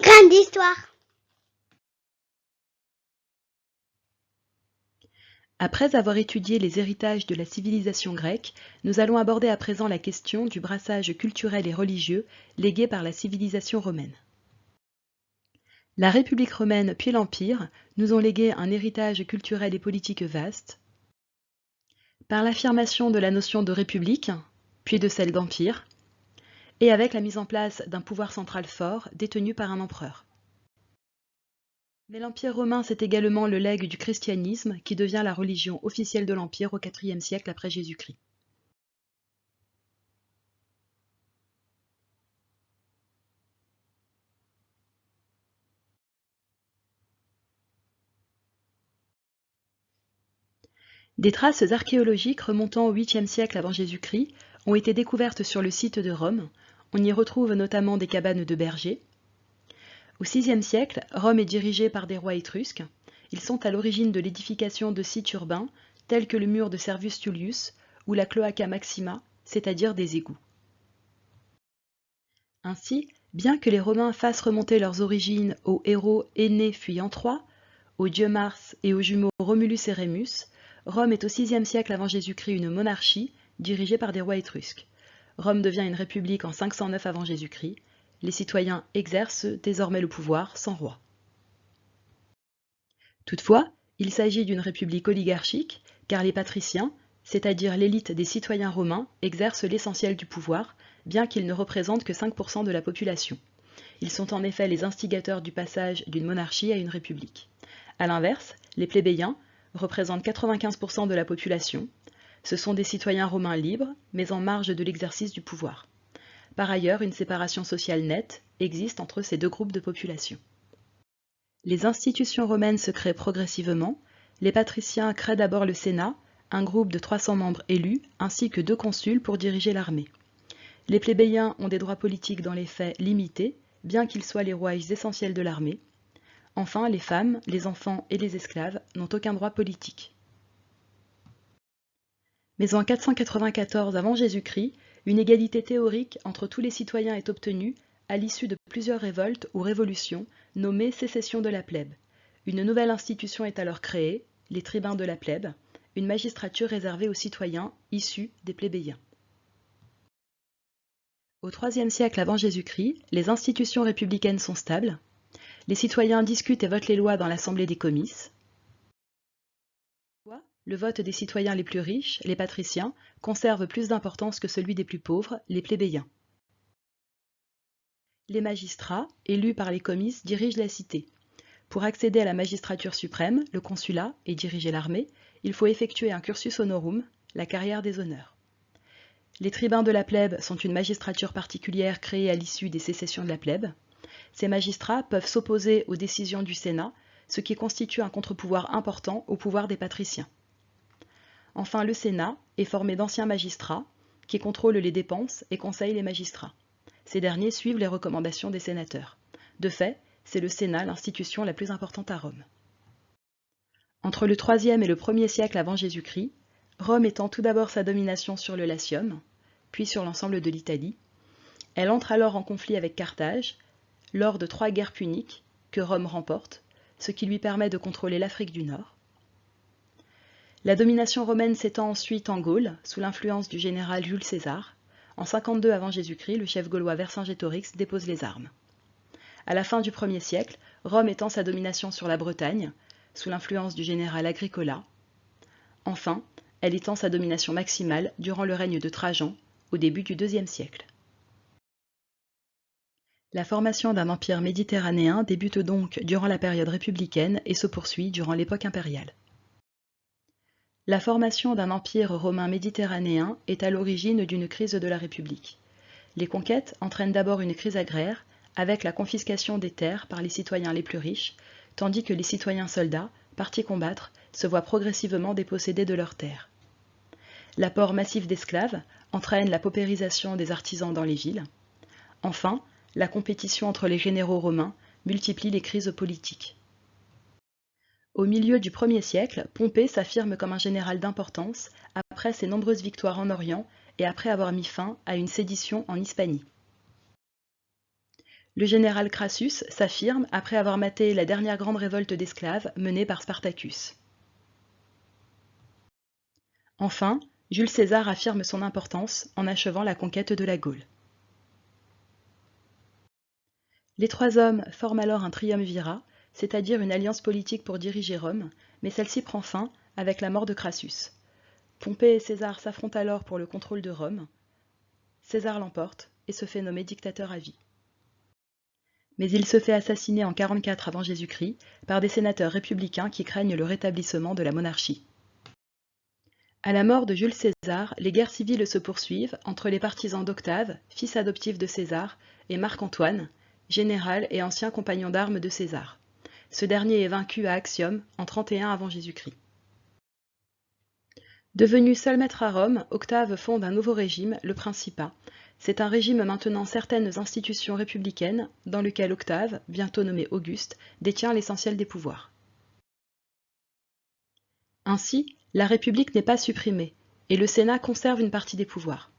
Grain d'histoire. Après avoir étudié les héritages de la civilisation grecque, nous allons aborder à présent la question du brassage culturel et religieux légué par la civilisation romaine. La République romaine puis l'Empire nous ont légué un héritage culturel et politique vaste, par l'affirmation de la notion de république, puis de celle d'empire, et avec la mise en place d'un pouvoir central fort détenu par un empereur. Mais l'Empire romain, c'est également le legs du christianisme qui devient la religion officielle de l'Empire au IVe siècle après Jésus-Christ. Des traces archéologiques remontant au 8e siècle avant Jésus-Christ ont été découvertes sur le site de Rome. On y retrouve notamment des cabanes de bergers. Au 6e siècle, Rome est dirigée par des rois étrusques. Ils sont à l'origine de l'édification de sites urbains tels que le mur de Servius Tullius ou la Cloaca Maxima, c'est-à-dire des égouts. Ainsi, bien que les Romains fassent remonter leurs origines aux héros Énée fuyant Troie, au dieu Mars et aux jumeaux Romulus et Rémus, Rome est au 6e siècle avant Jésus-Christ une monarchie dirigée par des rois étrusques. Rome devient une république en 509 avant Jésus-Christ. Les citoyens exercent désormais le pouvoir sans roi. Toutefois, il s'agit d'une république oligarchique, car les patriciens, c'est-à-dire l'élite des citoyens romains, exercent l'essentiel du pouvoir, bien qu'ils ne représentent que 5% de la population. Ils sont en effet les instigateurs du passage d'une monarchie à une république. A l'inverse, les plébéiens représentent 95% de la population. Ce sont des citoyens romains libres, mais en marge de l'exercice du pouvoir. Par ailleurs, une séparation sociale nette existe entre ces deux groupes de population. Les institutions romaines se créent progressivement. Les patriciens créent d'abord le Sénat, un groupe de 300 membres élus, ainsi que 2 consuls pour diriger l'armée. Les plébéiens ont des droits politiques dans les faits limités, bien qu'ils soient les rouages essentiels de l'armée. Enfin, les femmes, les enfants et les esclaves n'ont aucun droit politique. Mais en 494 avant Jésus-Christ, une égalité théorique entre tous les citoyens est obtenue à l'issue de plusieurs révoltes ou révolutions nommées sécession de la plèbe. Une nouvelle institution est alors créée, les tribuns de la plèbe, une magistrature réservée aux citoyens issus des plébéiens. Au IIIe siècle avant Jésus-Christ, les institutions républicaines sont stables. Les citoyens discutent et votent les lois dans l'assemblée des comices. Le vote des citoyens les plus riches, les patriciens, conserve plus d'importance que celui des plus pauvres, les plébéiens. Les magistrats, élus par les comices, dirigent la cité. Pour accéder à la magistrature suprême, le consulat, et diriger l'armée, il faut effectuer un cursus honorum, la carrière des honneurs. Les tribuns de la plèbe sont une magistrature particulière créée à l'issue des sécessions de la plèbe. Ces magistrats peuvent s'opposer aux décisions du Sénat, ce qui constitue un contre-pouvoir important au pouvoir des patriciens. Enfin, le Sénat est formé d'anciens magistrats qui contrôlent les dépenses et conseillent les magistrats. Ces derniers suivent les recommandations des sénateurs. De fait, c'est le Sénat l'institution la plus importante à Rome. Entre le IIIe et le 1er siècle avant Jésus-Christ, Rome étend tout d'abord sa domination sur le Latium, puis sur l'ensemble de l'Italie. Elle entre alors en conflit avec Carthage, lors de 3 guerres puniques que Rome remporte, ce qui lui permet de contrôler l'Afrique du Nord. La domination romaine s'étend ensuite en Gaule, sous l'influence du général Jules César. En 52 avant Jésus-Christ, le chef gaulois Vercingétorix dépose les armes. À la fin du 1er siècle, Rome étend sa domination sur la Bretagne, sous l'influence du général Agricola. Enfin, elle étend sa domination maximale durant le règne de Trajan, au début du 2e siècle. La formation d'un empire méditerranéen débute donc durant la période républicaine et se poursuit durant l'époque impériale. La formation d'un empire romain méditerranéen est à l'origine d'une crise de la République. Les conquêtes entraînent d'abord une crise agraire, avec la confiscation des terres par les citoyens les plus riches, tandis que les citoyens soldats, partis combattre, se voient progressivement dépossédés de leurs terres. L'apport massif d'esclaves entraîne la paupérisation des artisans dans les villes. Enfin, la compétition entre les généraux romains multiplie les crises politiques. Au milieu du 1er siècle, Pompée s'affirme comme un général d'importance après ses nombreuses victoires en Orient et après avoir mis fin à une sédition en Hispanie. Le général Crassus s'affirme après avoir maté la dernière grande révolte d'esclaves menée par Spartacus. Enfin, Jules César affirme son importance en achevant la conquête de la Gaule. Les trois hommes forment alors un triumvirat, c'est-à-dire une alliance politique pour diriger Rome, mais celle-ci prend fin avec la mort de Crassus. Pompée et César s'affrontent alors pour le contrôle de Rome. César l'emporte et se fait nommer dictateur à vie. Mais il se fait assassiner en 44 avant Jésus-Christ par des sénateurs républicains qui craignent le rétablissement de la monarchie. À la mort de Jules César, les guerres civiles se poursuivent entre les partisans d'Octave, fils adoptif de César, et Marc-Antoine, général et ancien compagnon d'armes de César. Ce dernier est vaincu à Actium en 31 avant Jésus-Christ. Devenu seul maître à Rome, Octave fonde un nouveau régime, le Principat. C'est un régime maintenant certaines institutions républicaines, dans lequel Octave, bientôt nommé Auguste, détient l'essentiel des pouvoirs. Ainsi, la République n'est pas supprimée, et le Sénat conserve une partie des pouvoirs.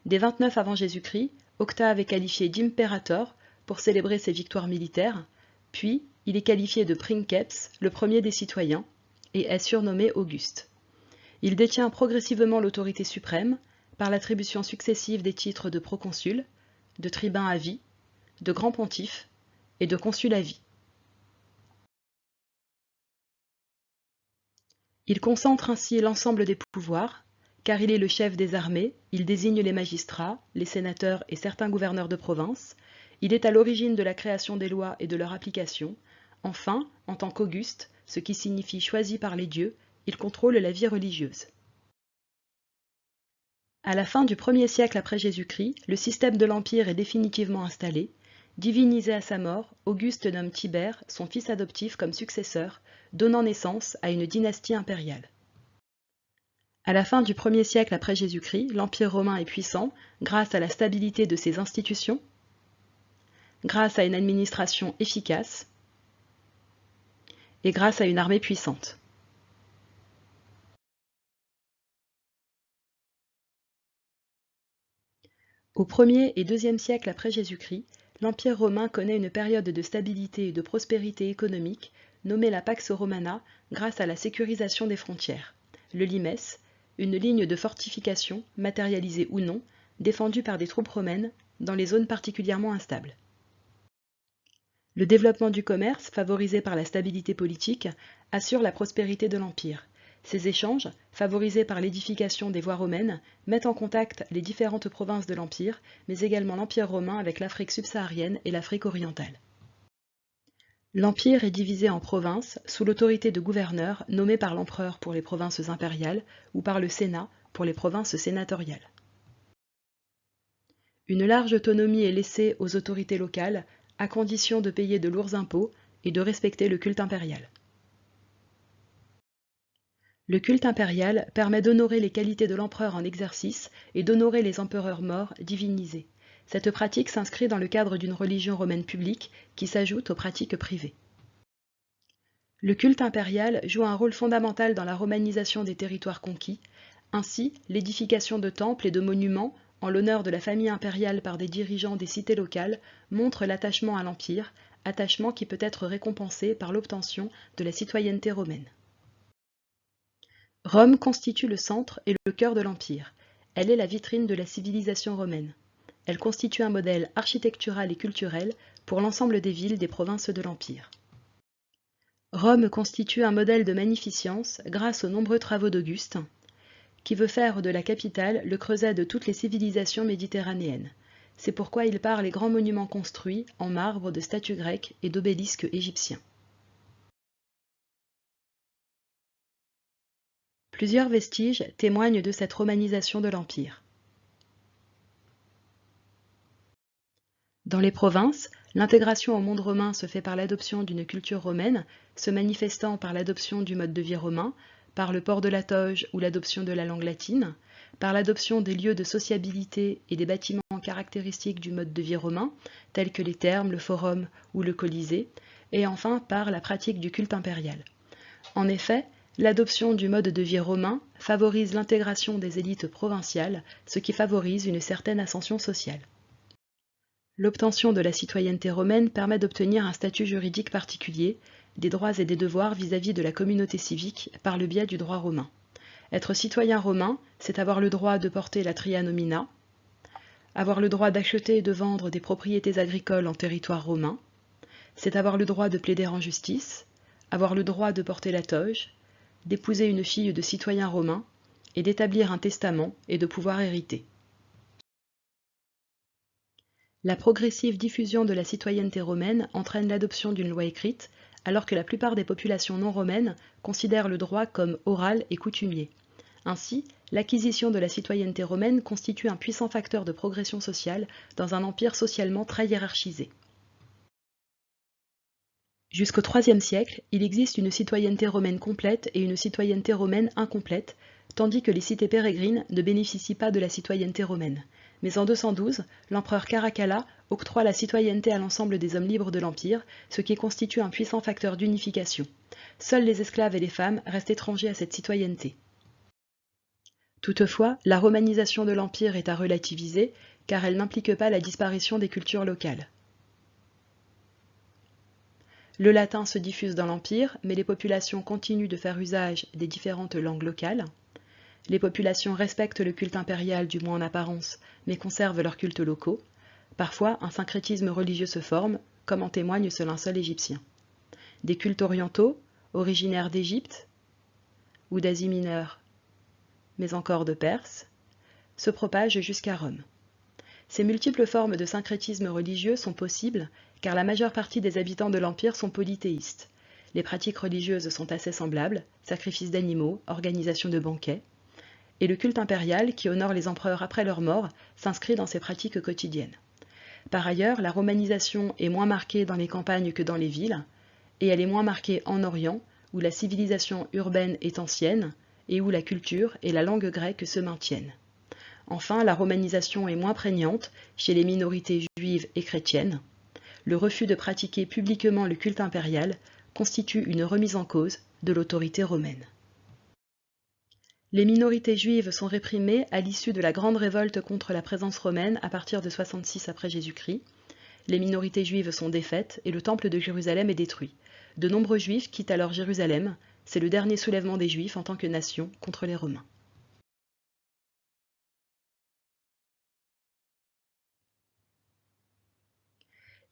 Dès 29 avant Jésus-Christ, Octave est qualifié d'imperator pour célébrer ses victoires militaires, puis il est qualifié de princeps, le premier des citoyens, et est surnommé Auguste. Il détient progressivement l'autorité suprême par l'attribution successive des titres de proconsul, de tribun à vie, de grand pontife et de consul à vie. Il concentre ainsi l'ensemble des pouvoirs, car il est le chef des armées, il désigne les magistrats, les sénateurs et certains gouverneurs de province, il est à l'origine de la création des lois et de leur application. Enfin, en tant qu'Auguste, ce qui signifie choisi par les dieux, il contrôle la vie religieuse. À la fin du 1er siècle après Jésus-Christ, le système de l'Empire est définitivement installé. Divinisé à sa mort, Auguste nomme Tibère, son fils adoptif, comme successeur, donnant naissance à une dynastie impériale. À la fin du 1er siècle après Jésus-Christ, l'Empire romain est puissant grâce à la stabilité de ses institutions, grâce à une administration efficace et grâce à une armée puissante. Au 1er et 2e siècle après Jésus-Christ, l'Empire romain connaît une période de stabilité et de prospérité économique, nommée la Pax Romana, grâce à la sécurisation des frontières. Le limes, une ligne de fortification, matérialisée ou non, défendue par des troupes romaines dans les zones particulièrement instables. Le développement du commerce, favorisé par la stabilité politique, assure la prospérité de l'Empire. Ces échanges, favorisés par l'édification des voies romaines, mettent en contact les différentes provinces de l'Empire, mais également l'Empire romain avec l'Afrique subsaharienne et l'Afrique orientale. L'Empire est divisé en provinces sous l'autorité de gouverneurs nommés par l'empereur pour les provinces impériales ou par le Sénat pour les provinces sénatoriales. Une large autonomie est laissée aux autorités locales à condition de payer de lourds impôts et de respecter le culte impérial. Le culte impérial permet d'honorer les qualités de l'empereur en exercice et d'honorer les empereurs morts divinisés. Cette pratique s'inscrit dans le cadre d'une religion romaine publique qui s'ajoute aux pratiques privées. Le culte impérial joue un rôle fondamental dans la romanisation des territoires conquis. Ainsi, l'édification de temples et de monuments en l'honneur de la famille impériale par des dirigeants des cités locales montre l'attachement à l'Empire, attachement qui peut être récompensé par l'obtention de la citoyenneté romaine. Rome constitue le centre et le cœur de l'Empire. Elle est la vitrine de la civilisation romaine. Elle constitue un modèle architectural et culturel pour l'ensemble des villes des provinces de l'Empire. Rome constitue un modèle de magnificence grâce aux nombreux travaux d'Auguste, qui veut faire de la capitale le creuset de toutes les civilisations méditerranéennes. C'est pourquoi il part les grands monuments construits en marbre de statues grecques et d'obélisques égyptiens. Plusieurs vestiges témoignent de cette romanisation de l'Empire. Dans les provinces, l'intégration au monde romain se fait par l'adoption d'une culture romaine, se manifestant par l'adoption du mode de vie romain, par le port de la toge ou l'adoption de la langue latine, par l'adoption des lieux de sociabilité et des bâtiments caractéristiques du mode de vie romain, tels que les thermes, le forum ou le colisée, et enfin par la pratique du culte impérial. En effet, l'adoption du mode de vie romain favorise l'intégration des élites provinciales, ce qui favorise une certaine ascension sociale. L'obtention de la citoyenneté romaine permet d'obtenir un statut juridique particulier, des droits et des devoirs vis-à-vis de la communauté civique par le biais du droit romain. Être citoyen romain, c'est avoir le droit de porter la tria nomina, avoir le droit d'acheter et de vendre des propriétés agricoles en territoire romain, c'est avoir le droit de plaider en justice, avoir le droit de porter la toge, d'épouser une fille de citoyen romain et d'établir un testament et de pouvoir hériter. La progressive diffusion de la citoyenneté romaine entraîne l'adoption d'une loi écrite, alors que la plupart des populations non romaines considèrent le droit comme oral et coutumier. Ainsi, l'acquisition de la citoyenneté romaine constitue un puissant facteur de progression sociale dans un empire socialement très hiérarchisé. Jusqu'au IIIe siècle, il existe une citoyenneté romaine complète et une citoyenneté romaine incomplète, tandis que les cités pérégrines ne bénéficient pas de la citoyenneté romaine. Mais en 212, l'empereur Caracalla octroie la citoyenneté à l'ensemble des hommes libres de l'Empire, ce qui constitue un puissant facteur d'unification. Seuls les esclaves et les femmes restent étrangers à cette citoyenneté. Toutefois, la romanisation de l'Empire est à relativiser, car elle n'implique pas la disparition des cultures locales. Le latin se diffuse dans l'Empire, mais les populations continuent de faire usage des différentes langues locales. Les populations respectent le culte impérial, du moins en apparence, mais conservent leurs cultes locaux. Parfois, un syncrétisme religieux se forme, comme en témoigne ce linceul égyptien. Des cultes orientaux, originaires d'Égypte ou d'Asie mineure, mais encore de Perse, se propagent jusqu'à Rome. Ces multiples formes de syncrétisme religieux sont possibles car la majeure partie des habitants de l'Empire sont polythéistes. Les pratiques religieuses sont assez semblables, sacrifices d'animaux, organisation de banquets, et le culte impérial, qui honore les empereurs après leur mort, s'inscrit dans ces pratiques quotidiennes. Par ailleurs, la romanisation est moins marquée dans les campagnes que dans les villes, et elle est moins marquée en Orient, où la civilisation urbaine est ancienne, et où la culture et la langue grecque se maintiennent. Enfin, la romanisation est moins prégnante chez les minorités juives et chrétiennes. Le refus de pratiquer publiquement le culte impérial constitue une remise en cause de l'autorité romaine. Les minorités juives sont réprimées à l'issue de la grande révolte contre la présence romaine à partir de 66 après Jésus-Christ. Les minorités juives sont défaites et le temple de Jérusalem est détruit. De nombreux juifs quittent alors Jérusalem. C'est le dernier soulèvement des juifs en tant que nation contre les Romains.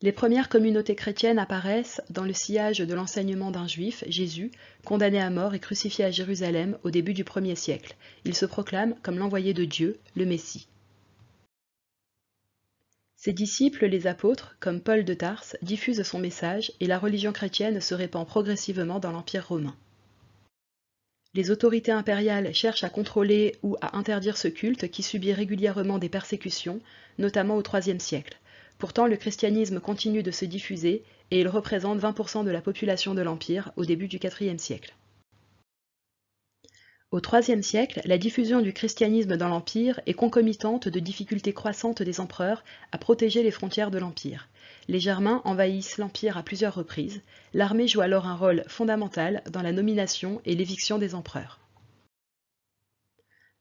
Les premières communautés chrétiennes apparaissent dans le sillage de l'enseignement d'un juif, Jésus, condamné à mort et crucifié à Jérusalem au début du 1er siècle. Il se proclame comme l'envoyé de Dieu, le Messie. Ses disciples, les apôtres, comme Paul de Tarse, diffusent son message et la religion chrétienne se répand progressivement dans l'Empire romain. Les autorités impériales cherchent à contrôler ou à interdire ce culte qui subit régulièrement des persécutions, notamment au IIIe siècle. Pourtant, le christianisme continue de se diffuser et il représente 20% de la population de l'Empire au début du IVe siècle. Au IIIe siècle, la diffusion du christianisme dans l'Empire est concomitante de difficultés croissantes des empereurs à protéger les frontières de l'Empire. Les Germains envahissent l'Empire à plusieurs reprises. L'armée joue alors un rôle fondamental dans la nomination et l'éviction des empereurs.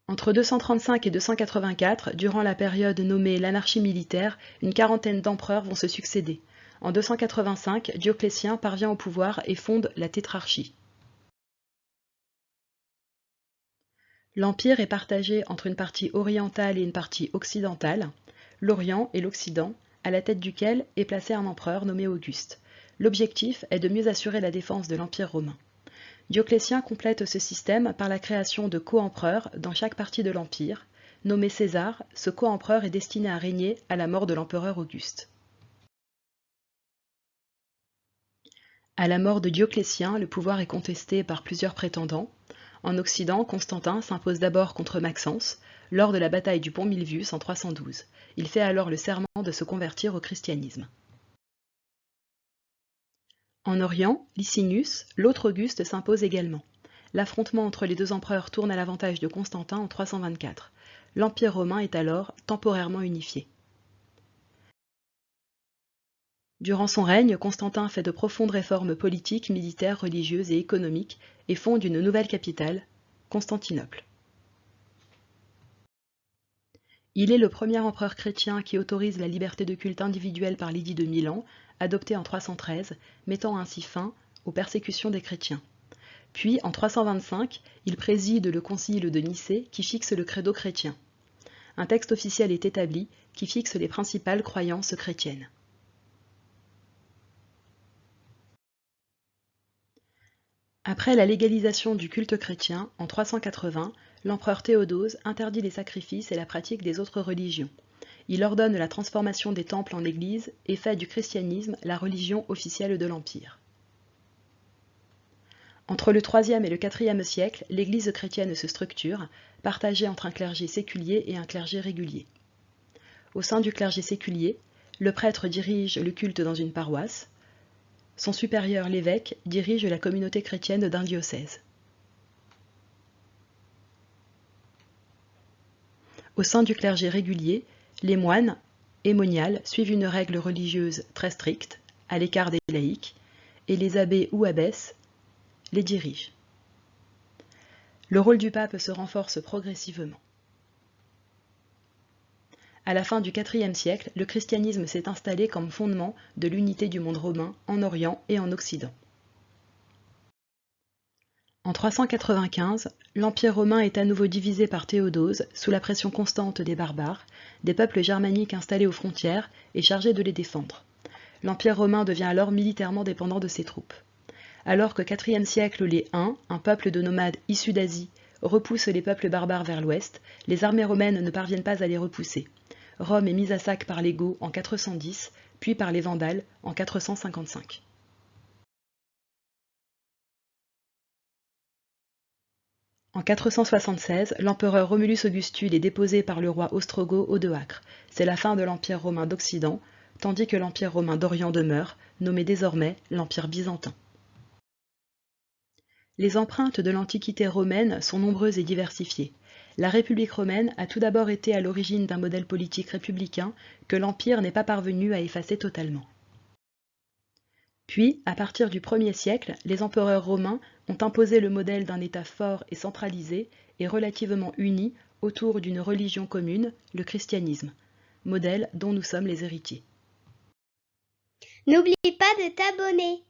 Entre 235 et 284, durant la période nommée l'anarchie militaire, une quarantaine d'empereurs vont se succéder. En 285, Dioclétien parvient au pouvoir et fonde la tétrarchie. L'Empire est partagé entre une partie orientale et une partie occidentale, l'Orient et l'Occident, à la tête duquel est placé un empereur nommé Auguste. L'objectif est de mieux assurer la défense de l'Empire romain. Dioclétien complète ce système par la création de co-empereurs dans chaque partie de l'Empire. Nommé César, ce co-empereur est destiné à régner à la mort de l'empereur Auguste. À la mort de Dioclétien, le pouvoir est contesté par plusieurs prétendants. En Occident, Constantin s'impose d'abord contre Maxence, lors de la bataille du pont Milvius en 312. Il fait alors le serment de se convertir au christianisme. En Orient, Licinius, l'autre Auguste, s'impose également. L'affrontement entre les deux empereurs tourne à l'avantage de Constantin en 324. L'Empire romain est alors temporairement unifié. Durant son règne, Constantin fait de profondes réformes politiques, militaires, religieuses et économiques et fonde une nouvelle capitale, Constantinople. Il est le premier empereur chrétien qui autorise la liberté de culte individuelle par l'édit de Milan, adopté en 313, mettant ainsi fin aux persécutions des chrétiens. Puis, en 325, il préside le concile de Nicée qui fixe le credo chrétien. Un texte officiel est établi qui fixe les principales croyances chrétiennes. Après la légalisation du culte chrétien, en 380, l'empereur Théodose interdit les sacrifices et la pratique des autres religions. Il ordonne la transformation des temples en églises et fait du christianisme la religion officielle de l'Empire. Entre le IIIe et le IVe siècle, l'Église chrétienne se structure, partagée entre un clergé séculier et un clergé régulier. Au sein du clergé séculier, le prêtre dirige le culte dans une paroisse. Son supérieur, l'évêque, dirige la communauté chrétienne d'un diocèse. Au sein du clergé régulier, les moines et moniales suivent une règle religieuse très stricte, à l'écart des laïcs, et les abbés ou abbesses les dirigent. Le rôle du pape se renforce progressivement. À la fin du IVe siècle, le christianisme s'est installé comme fondement de l'unité du monde romain en Orient et en Occident. En 395, l'Empire romain est à nouveau divisé par Théodose, sous la pression constante des barbares, des peuples germaniques installés aux frontières et chargés de les défendre. L'Empire romain devient alors militairement dépendant de ses troupes. Alors qu'au IVe siècle, les Huns, un peuple de nomades issus d'Asie, repoussent les peuples barbares vers l'ouest, les armées romaines ne parviennent pas à les repousser. Rome est mise à sac par les Goths en 410, puis par les Vandales en 455. En 476, l'empereur Romulus Augustule est déposé par le roi ostrogoth Odoacre. C'est la fin de l'Empire romain d'Occident, tandis que l'Empire romain d'Orient demeure, nommé désormais l'Empire byzantin. Les empreintes de l'Antiquité romaine sont nombreuses et diversifiées. La République romaine a tout d'abord été à l'origine d'un modèle politique républicain que l'Empire n'est pas parvenu à effacer totalement. Puis, à partir du 1er siècle, les empereurs romains ont imposé le modèle d'un État fort et centralisé et relativement uni autour d'une religion commune, le christianisme, modèle dont nous sommes les héritiers. N'oublie pas de t'abonner.